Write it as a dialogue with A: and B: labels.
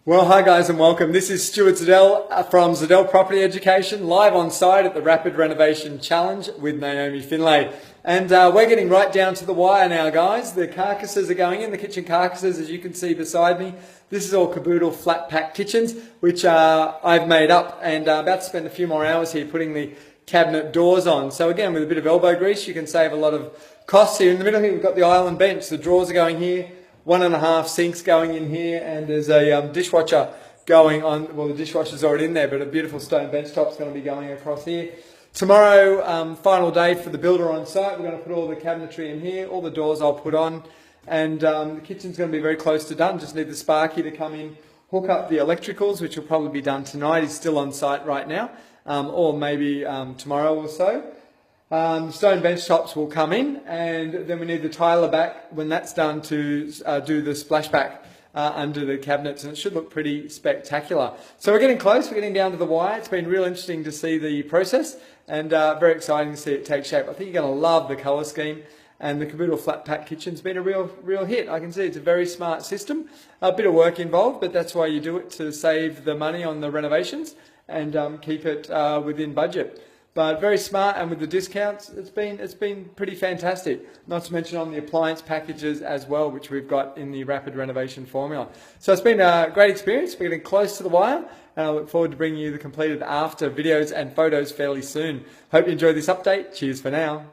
A: Well, hi guys and welcome. This is Stuart Zadel from Zadel Property Education, live on site at the Rapid Renovation Challenge with Naomi Finlay. And we're getting right down to the wire now, guys. The carcasses are going in, the kitchen carcasses, as you can see beside me. This is all caboodle flat pack kitchens, which I've made up, and about to spend a few more hours here putting the cabinet doors on. So again, with a bit of elbow grease, you can save a lot of costs here. In the middle here, we've got the island bench. The drawers are going here. 1.5 sinks going in here, and there's a dishwasher going on. Well, the dishwasher's already in there, but a beautiful stone bench top's going to be going across here. Tomorrow, final day for the builder on site. We're going to put all the cabinetry in here. All the doors I'll put on, and the kitchen's going to be very close to done. Just need the Sparky to come in, hook up the electricals, which will probably be done tonight. He's still on site right now, or maybe tomorrow or so. Stone bench tops will come in, and then we need the tiler back when that's done to do the splashback under the cabinets, and it should look pretty spectacular. So we're getting close, we're getting down to the wire. It's been real interesting to see the process, and very exciting to see it take shape. I think you're going to love the colour scheme, and the caboodle flat pack kitchen's been a real hit. I can see it's a very smart system, a bit of work involved, but that's why you do it, to save the money on the renovations and keep it within budget. But very smart, and with the discounts, it's been pretty fantastic. Not to mention on the appliance packages as well, which we've got in the Rapid Renovation formula. So it's been a great experience. We're getting close to the wire, and I look forward to bringing you the completed after videos and photos fairly soon. Hope you enjoyed this update. Cheers for now.